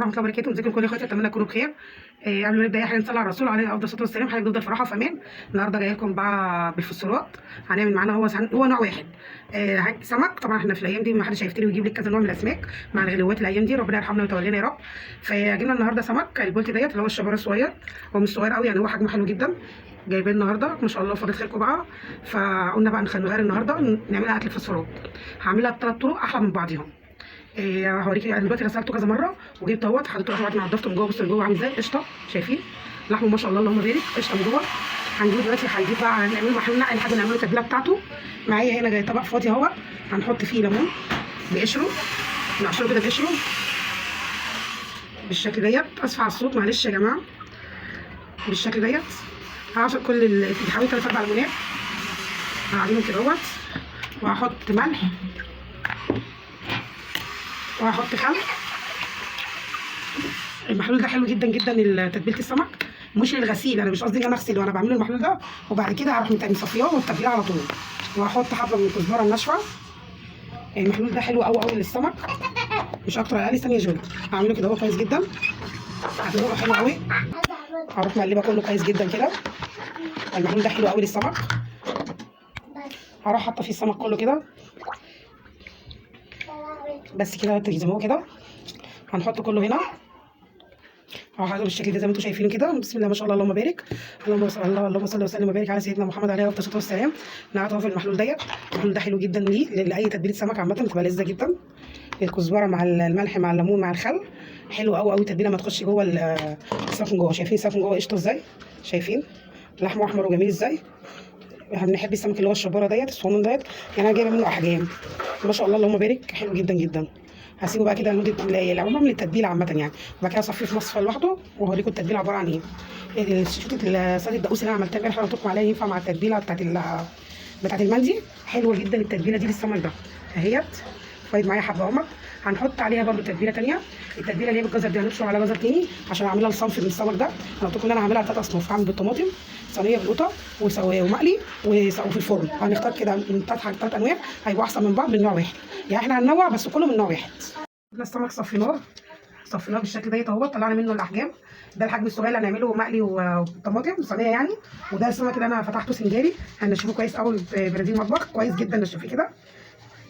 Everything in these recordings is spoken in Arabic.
ورحمه الله وبركاته. ازيكم كل اخواتي؟ اتمنى تكونوا بخير. قبل ما نبدا احنا نصلي على الرسول عليه افضل الصلاه والسلام. حضرتك نفضل في راحه وفي امان. النهارده جاي لكم بقى بالفسفورات. هنعمل معانا هو نوع واحد سمك. طبعا احنا في الايام دي ما حدش هيفتري ويجيب لك كذا نوع من الاسماك مع الغلوات الايام دي، ربنا يرحمنا ويتولينا يا رب. فجبنا النهارده سمك البولتي ديت اللي هو الشبار الصغير. هو مش صغير قوي يعني، هو حجمه حلو جدا. جايبين النهارده ما شاء الله فضلت خيركم بقى. فقلنا بقى نغير النهارده نعملها اكل فسفورات. هعملها بثلاث طرق احلى من بعضهم. هوريكي. انا دلوقتي غسلته كذا مره وجبت اهوت حطيته بعد ما نضفته من جوه. بصوا من جوه عامل ازاي قشطه، شايفين لحمه ما شاء الله اللهم بارك، قشطه من جوه. هنجيب دلوقتي بقى نعمله محل نقل لحد ما نعمله التتبيله بتاعته. معايا هنا جاي طبق فاضي اهوت، هنحط فيه ليمون بقشره، نقشره كده بقشره بالشكل ديت. اسف على الصوت معلش يا جماعه. بالشكل ديت هعصر كل حوالي 3 4 ليمونات، هعملهم كده اهوت. وهحط ملح وهحط خل. المحلول ده حلو جدا جدا لتتبيله السمك، مش للغسيل. انا مش قصدي ان انا اغسل وانا بعمله المحلول ده، وبعد كده هروح مصفياه والتتبيله على طول. وهحط حبه من الكزبره الناشفه. المحلول ده حلو قوي قوي للسمك، مش اكتر ولا اقل. ثانيه جول هعمله كده هو كويس جدا، هتبقى حلو قوي. هروح مقلبه كله كويس جدا كده. المحلول ده حلو قوي للسمك. هروح حاطه فيه السمك كله كده بس كده زي ما هو كده. هنحطه كله هنا اهو حاجه بالشكل ده زي ما انتم شايفينه كده. بسم الله ما شاء الله اللهم بارك. اللهم صل وسلم وبارك على سيدنا محمد عليه افضل الصلاه والسلام. نقعد في المحلول ديت. المحلول ده حلو جدا لاي تتبيله سمك عامه، بتبقى لذيذه جدا. الكزبره مع الملح مع الليمون مع الخل حلو قوي قوي. تتبيله ما تخش جوه السمك من جوه. شايفين السمك من جوه قشطه ازاي؟ شايفين لحمه احمر وجميل ازاي؟ بنحب السمك اللي هو الشباره ديت الصومون ديت، يعني انا جايبه منه احجام ما شاء الله اللهم بارك، حلو جدا جدا. هسيبه بقى كده لمده لما بعمل التتبيله عامه يعني، وبعد كده اصفيه في مصفى لوحده وهوريكم التتبيله عباره عن ايه. شفت سلطه الدقوس اللي انا عملتها امبارح قلت لكم عليها، ينفع مع التتبيله بتاعت المندي. حلوه جدا التتبيله دي للسمك ده اهيت. فايد معايا حبه اهمت. هنحط عليها برده تتبيله ثانيه. التتبيله اللي هي بالجزر دي هنبشر على جزر تاني عشان اعملها الصنف من السمك ده. انا قلت لكم ان انا هعملها 3 اصناف، هعمل بالطماطم، صينيه بالقطه ومقلي وفي الفرن. هنختار كده من 3 انواع هيبقوا احسن من بعض من نوع واحد، يعني احنا هننوع بس كله من نوع واحد. السمك صفيناه بالشكل ديت اهو، طلعنا منه الاحجام. ده الحجم الصغير اللي هنعمله مقلي وطماطم صينيه يعني. وده السمك اللي انا فتحته سنجاري، هنشوفه كويس قوي في برازيل مطبخ كويس جدا. نشوفيه كده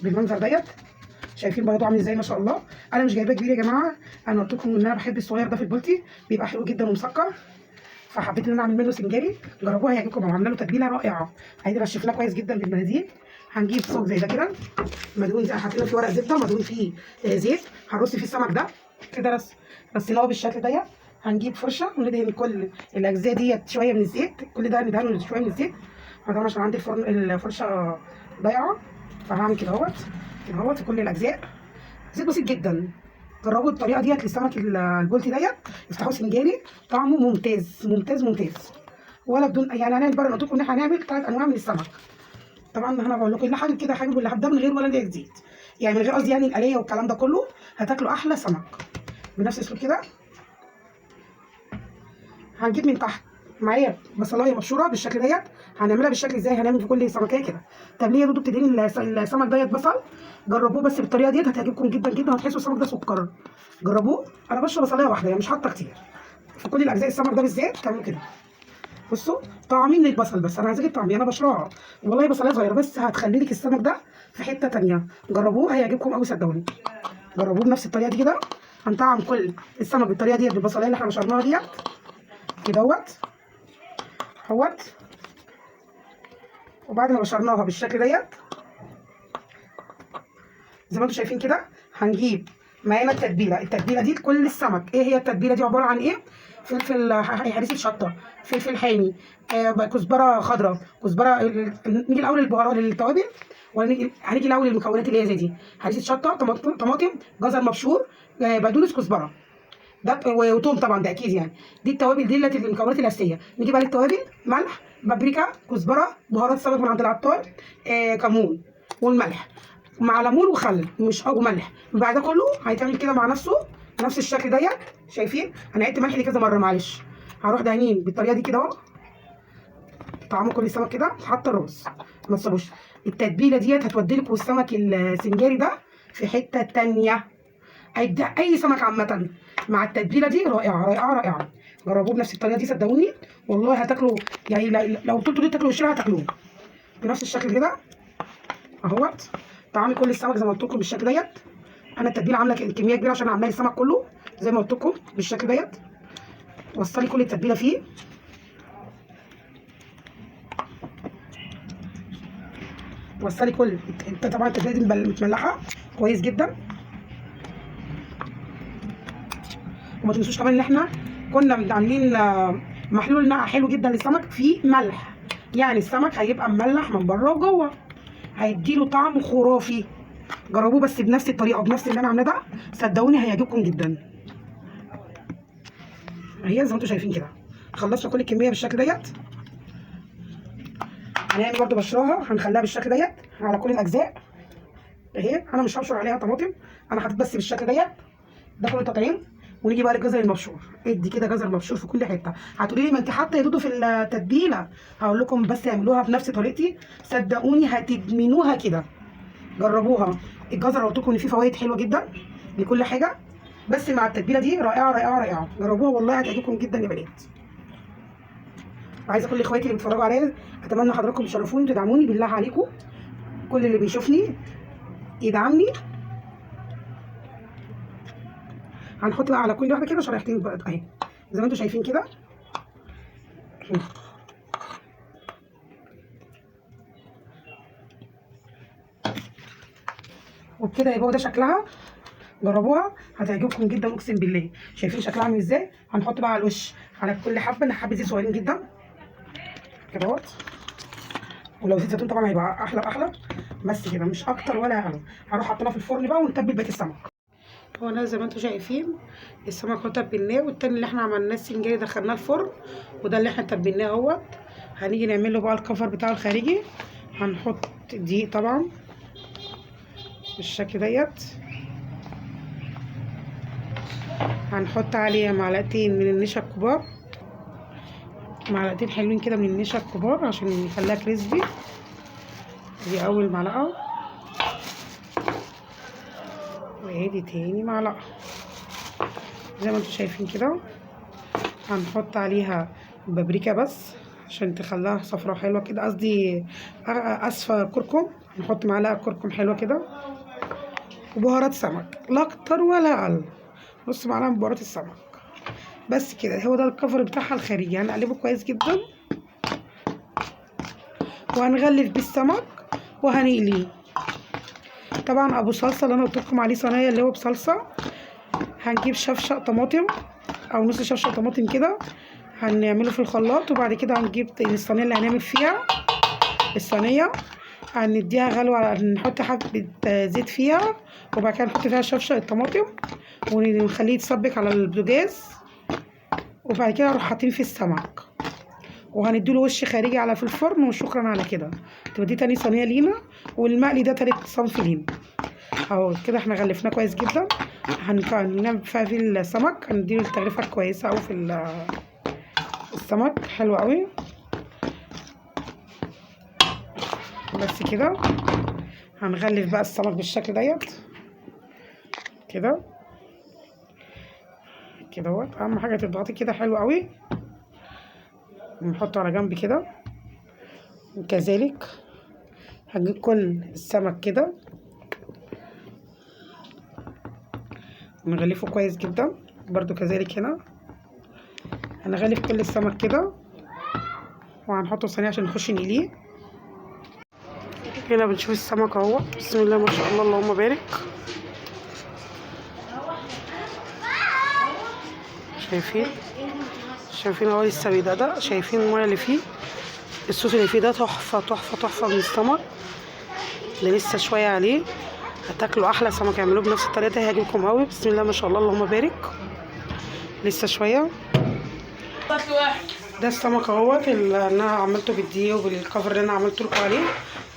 بالمنظر ديت. شايفين برضه عامل ازاي ما شاء الله. انا مش جايباه كبير يا جماعه، انا قلت لكم ان انا بحب الصغير ده في البولتي، بيبقى حلو جدا ومسكر، فحبيت ان انا اعمل منه سنجاري. جربوها هيعجبكم. عامله له تتبيله رائعه، هنشفناه كويس جدا بالمناديل. هنجيب صوص زي ده كده مدهون، زي حاطين فيه ورق زبده مدهون فيه زيت. هنرص فيه السمك ده كده رصيناه بالشكل ده. هنجيب فرشه وندهن كل الاجزاء ديت شويه من الزيت، كل ده ندهنه شويه من الزيت. طبعا عشان عندي الفرشه ضايعه، فهعمل كده اهوت في كل الاجزاء. زيت بسيط جدا. جربوا الطريقه ديت للسمك البولتي ديت، افتحوه سنجاري طعمه ممتاز ممتاز ممتاز. ولا بدون يعني هنعمل بره. قلت لكم ان احنا هنعمل 3 انواع من السمك. طبعا انا بقول لكم اللي حابب كده حابب اللي ده من غير ولا ليه زيت، يعني من غير قصدي يعني القليه والكلام ده كله، هتاكلوا احلى سمك بنفس الاسلوب كده. هنجيب من تحت معايا بصلايه مبشوره بالشكل ديت. هنعملها بالشكل ازاي؟ هنعمل في كل سمكيه كده. طب ليه يا دودو بتديني السمك ديت بصل؟ جربوه بس بالطريقه ديت هتعجبكم جدا جدا، وهتحسوا السمك ده سكر. جربوه. انا بشرب بصلايه واحده يعني مش حاطه كتير في كل الاجزاء. السمك ده بالذات تعملوا كده. بصوا طعمي من البصل بس، انا عايزاكي طعمي انا بشربها والله بصلايه صغيره بس هتخلي لك السمك ده في حته ثانيه. جربوه هيعجبكم قوي صدقوني. جربوه بنفس الطريقه دي كده. هنطعم كل السمك بالطريقه ديت بالبصلايه اللي احنا بشرناها ديت كده اهوت. وبعد ما بشرناها بالشكل ديت زي ما انتم شايفين كده، هنجيب معانا التتبيله دي لكل السمك. ايه هي التتبيله دي؟ عباره عن ايه؟ فلفل هريسه شطه، فلفل حامي، كزبره خضراء، كزبره. نيجي الاول البهارات التوابل، ولا هنيجي الاول المكونات اللي هي زي دي؟ هريسه شطه، طماطم، جزر مبشور، بقدونس، كزبره، ده وتوم طبعا ده اكيد يعني. دي التوابل دي اللي المكونات الاساسيه. نيجي بقى للتوابل: ملح، بابريكا، كزبره، بهارات سمك من عند العطار، كمون والملح مع ليمون وخل مش وملح. بعد ده كله هيتعمل كده مع نفسه بنفس الشكل ديت. شايفين انا عدت ملح دي كذا مره معلش. هروح دهنين بالطريقه دي كده اهو. طعمه كل سمك كده حتى الراس ما تسيبوش. التتبيله ديت هتودي لكم السمك السنجاري ده في حته ثانيه. هيدي اي سمك عامه مع التتبيله دي رائعه رائعه رائعه. جربوه بنفس الطريقه دي صدقوني والله هتاكلوا، يعني لو قلت لكم تاكلوا الشارع هتاكلوه بنفس الشكل كده اهوت. طعامي كل السمك زي ما قلت لكم بالشكل ديت. انا التتبيله عامله كميه كبيره عشان عامله السمك كله زي ما قلت لكم بالشكل ديت. وصلي كل التتبيله فيه. وصلي كل طبعا التتبيله دي متملحه كويس جدا. وما تنسوش كمان ان احنا كنا عاملين محلول نقع حلو جدا للسمك فيه ملح، يعني السمك هيبقى مملح من بره وجوه، هيديله طعم خرافي. جربوه بس بنفس الطريقه بنفس اللي انا عاملاه ده، صدقوني هيعجبكم جدا. هي زي ما انتم شايفين كده خلصنا كل الكميه بالشكل ديت. هنعمل برده بشراها هنخليها بالشكل ديت على كل الاجزاء اهي. انا مش هبشر عليها طماطم، انا حاطط بس بالشكل ديت ده كل التطعيم. ونيجي بقى للجزر المبشور، ادي كده جزر مبشور في كل حته. هتقولي لي ما انت حاطه يا دودو في التتبيله، هقول لكم بس اعملوها بنفس طريقتي صدقوني هتدمنوها كده. جربوها. الجزر قلت لكم ان فيه فوائد حلوه جدا لكل حاجه، بس مع التتبيله دي رائعه رائعه رائعه. جربوها والله هتعجبكم جدا يا بنات. وعايزه كل اخواتي اللي بيتفرجوا عليا اتمنى حضراتكم تشرفوني وتدعموني بالله عليكم. كل اللي بيشوفني يدعمني. هنحط بقى على كل واحده كده شرايحتين بقى اهي زي ما انتم شايفين كده. وبكده يبقى ده شكلها. جربوها هتعجبكم جدا اقسم بالله. شايفين شكلها عامل ازاي؟ هنحط بقى على الوش على كل حبه حبه زيت صغيرين جدا كده اهوت. ولو زيت زيتون طبعا هيبقى احلى واحلى. بس كده مش اكتر ولا اقل. هروح حاطينها في الفرن بقى ونتبل بقيه السمك. هو انا زي ما انتم شايفين السمك اهو تبلناه، والتاني اللي احنا عملناه السنجاري دخلناه الفرن، وده اللي احنا تبلناه اهوت. هنيجي نعمل له بقى الكفر بتاعه الخارجي. هنحط دقيق طبعا بالشكل ديت. هنحط عليها معلقتين من النشا الكبار، معلقتين حلوين كده من النشا الكبار عشان يخليها كريسبي. دي اول معلقه، وادي تاني معلقه زي ما انتم شايفين كده. هنحط عليها بابريكا بس عشان تخليها صفرا حلوه كده، قصدي اسفه كركم. نحط معلقه كركم حلوه كده. وبهارات سمك لا اكتر ولا اقل، نص معلقه من بهارات السمك بس كده. هو ده الكفر بتاعها الخارجي. هنقلبه كويس جدا وهنغلف بالسمك وهنقليه. طبعا ابو صلصه اللي انا قلت لكم عليه صينيه اللي هو بصلصه. هنجيب شفشق طماطم او نص شفشق طماطم كده هنعمله في الخلاط، وبعد كده هنجيب الصينيه اللي هنعمل فيها الصينيه هنديها غلوه، نحط حبه زيت فيها، وبعد كده نحط فيها شفشق الطماطم ونخليه يتسبك على البوتاجاز، وبعد كده نروح حاطين فيه السمك وهنديله وش خارجي على في الفرن. وشكرا على كده. تبقى دي تاني صينيه لينا، والمقلي ده تالت صنف لينا اهو. كده احنا غلفناه كويس جدا. هنعمل فيها في السمك، هنديله التغليفه كويسه اوي في السمك حلو قوي بس كده. هنغلف بقى السمك بالشكل ديت كده كده اهوت. اهم حاجه تضغطي كده حلو قوي. نحطه على جنب كده. وكذلك هنجيب كل السمك كده ونغلفه كويس جدا برضو كذلك. هنا هنغلف كل السمك كده وهنحطه في صينيه عشان نخش نقليه. هنا بنشوف السمك اهو بسم الله ما شاء الله اللهم بارك. شايفين اهو لسه بيدقدق. شايفين الميه اللي فيه، الصوص اللي فيه ده تحفه تحفه تحفه من السمك اللي لسه شويه عليه. هتاكلوا احلى سمك. اعملوه بنفس الطريقه دي هيعجبكم قوي. بسم الله ما شاء الله اللهم بارك. لسه شويه. ده السمك اهوت اللي انا عملته بالدقيق وبالكفر اللي انا عملته لكم عليه.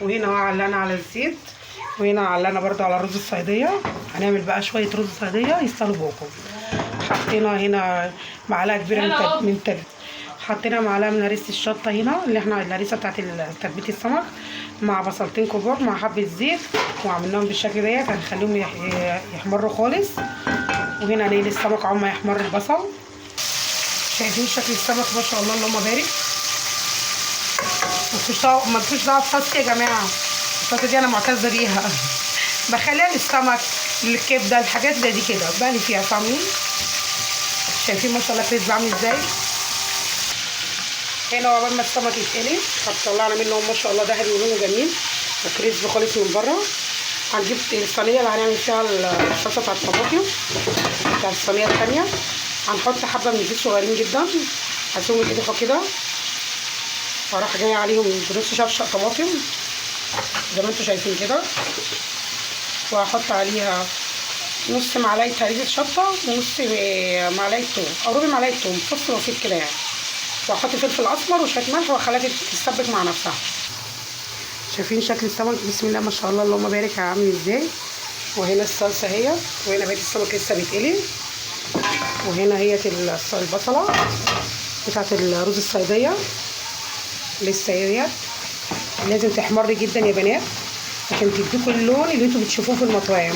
وهنا علقنا على الزيت، وهنا علقنا برده على رز الصياديه. هنعمل بقى شويه رز صياديه يستاهلوا بوقكم. حطينا هنا معلقه كبيره حطينا معلقه من هريسه الشطه هنا اللي احنا الهريسه بتاعت تتبيله السمك. مع بصلتين كبار مع حبه زيت، وعملناهم بالشكل ديت. هنخليهم يحمروا خالص. وهنا هنقلي السمك عقبال ما يحمر البصل. شايفين شكل السمك ما شاء الله اللهم بارك. مالكوش دعوه بصلصتي يا جماعه، الصلصه دي انا معتزه بيها. بخليها للسمك، للكبده، الحاجات زي دي كده بقلي فيها. فاهمين؟ شايفين ما شاء الله كريسبي عامل ازاي. هنا عقبال ما السمك يتقلي طلعنا منه ما شاء الله ذهبي ولونه جميل وكريسبي خالص من بره. هنجيب الصينيه اللي هنعمل فيها الصلصه بتاعت الطماطم بتاعت الصينيه الثانيه. هنحط حبه من الزيت صغيرين جدا، هسيبهم يتقلوا كده، وراح جايه عليهم بنص شفشق طماطم زي ما انتم شايفين كده، وهحط عليها نص معلقه هريسه شطه ونص معلقه توم او ربع معلقه توم، فص بسيط كده يعني، وهحط فلفل اسمر وشويه ملح واخليها تتسبك مع نفسها. شايفين شكل السمك بسم الله ما شاء الله اللهم بارك عامل ازاي. وهنا الصلصه اهي، وهنا بقيه السمك لسه بيتقلي، وهنا هي البصله بتاعت الرز الصياديه لسه اهيت. لازم تحمر جدا يا بنات عشان تديكوا اللون اللي انتوا بتشوفوه في المطاعم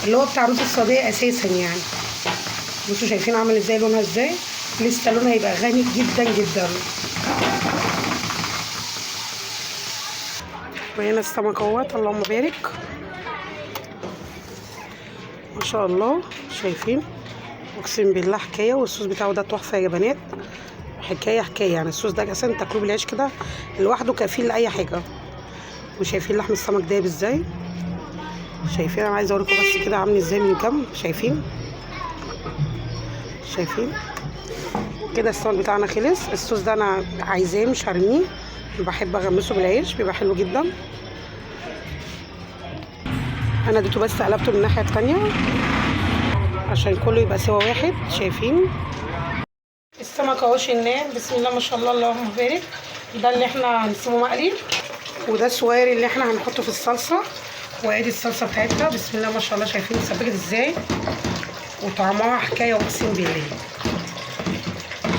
اللي هو بتاع رز الصياديه اساسا يعني. بصوا شايفين عامل ازاي، لونها ازاي، لسه لونها هيبقى غني جدا جدا. وهنا السمك اهوت اللهم بارك ما شاء الله. شايفين اقسم بالله حكايه، والصوص بتاعه ده تحفه يا بنات، حكايه يعني. الصوص ده اساسا تاكلوه بالعيش كده لوحده كفيل لاي حاجه. وشايفين لحم السمك دايب ازاي. شايفين انا عايزه اوريكم بس كده عامل ازاي من جنب. شايفين كده السمك بتاعنا خلص. الصوص ده انا عايزاه مش هرميه، بحب اغمسه بالعيش بيبقى حلو جدا. انا اديته بس قلبته من الناحيه التانيه عشان كله يبقى سوا واحد. شايفين السمك اهو شلناه بسم الله ما شاء الله اللهم بارك. ده اللي احنا هنسيبه مقلي، وده الصغير اللي احنا هنحطه في الصلصه. وادي الصلصه بتاعتنا بسم الله ما شاء الله. شايفين اتسبكت ازاي وطعمها حكايه اقسم بالله.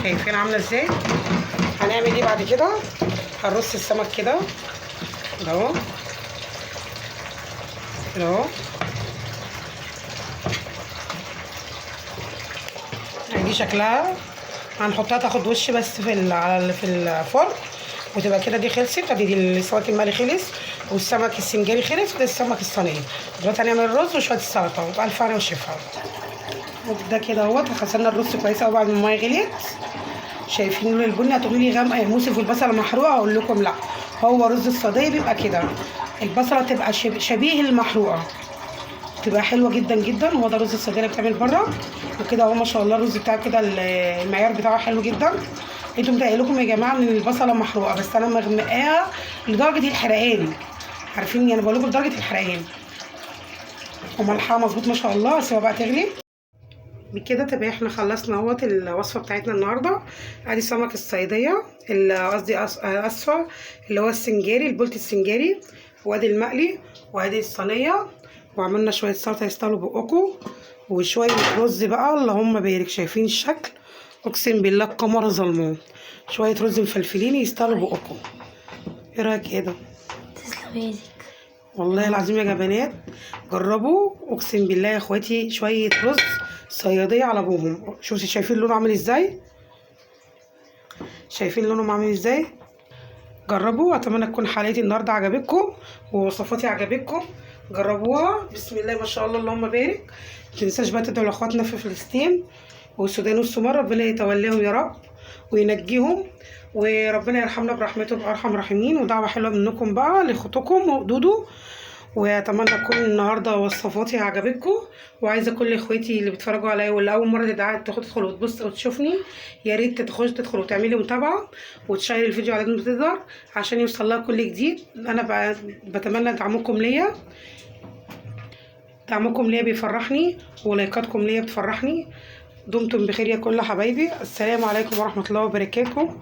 شايفين عامله ازاي. هنعمل ايه بعد كده؟ هنرص السمك كده اهو اهو. دي شكلها هنحطها تاخد وش بس في الفرن وتبقى كده. دي خلصت. ادي السمك المقلي خلص والسمك السنجاري خلص وده السمك الصينيه. دلوقتي هنعمل الرز وشويه السلطه وبألف هنا وشفا. ده كده اهوت. غسلنا الرز كويس قوي بعد ما الميه غليت. شايفين لون البني. هتقولوا لي غامقه يا موسف والبصله محروقه، اقول لكم لا، هو رز الصياديه بيبقى كده، البصله تبقى شبيه المحروقه، تبقى حلوه جدا جدا. هو ده رز الصياديه اللي بتعمل بره وكده اهو ما شاء الله. الرز بتاعه كده المعيار بتاعه حلو جدا. انتوا متهيألكم يا جماعه ان البصله محروقه، بس انا مغمقاها لدرجه الحرقان. عارفين يعني بقول لكم لدرجه الحرقان. وملحها مظبوط ما شاء الله. اسيبها بقى تغلي. بكده تبقى احنا خلصنا اهوت الوصفه بتاعتنا النهارده. ادي سمك الصياديه قصدي اسفه اللي هو السنجاري، البولت السنجاري، وادي المقلي، وادي الصينيه، وعملنا شويه سلطه يستاهلوا بقكم، وشويه رز بقى اللهم بارك. شايفين الشكل اقسم بالله القمر ظلمون. شويه رز مفلفلين يستاهلوا بقكم. ايه رايك؟ ايه ده؟ تسلم ايدك والله العظيم يا جبانات جربوا اقسم بالله يا اخواتي. شويه رز صياديه على ابوهم. شوفوا شايفين لونه عامل ازاي. شايفين لونهم عامل ازاي. جربوا. اتمنى تكون حلقتي النهارده عجبتكم ووصفاتي عجبتكم. جربوها بسم الله ما شاء الله اللهم بارك. متنساش بقى تدعوا لاخواتنا في فلسطين والسودان والصومال، ربنا يتولاهم يا رب وينجيهم، وربنا يرحمنا برحمته بارحم الراحمين. ودعوه حلوه منكم بقى لاخواتكم ودودو. واتمنى تكون النهارده وصفاتي عجبتكم. وعايزه كل اخواتي اللي بيتفرجوا عليا واللي اول مره تدخل وتبص وتشوفني يا ريت تدخل وتعملي متابعه وتشير الفيديو على قد ما تقدر عشان يوصل لها كل جديد. انا بتمنى دعمكم ليا. دعمكم ليا بيفرحني ولايكاتكم ليا بتفرحني. دمتم بخير يا كل حبايبي. السلام عليكم ورحمه الله وبركاته.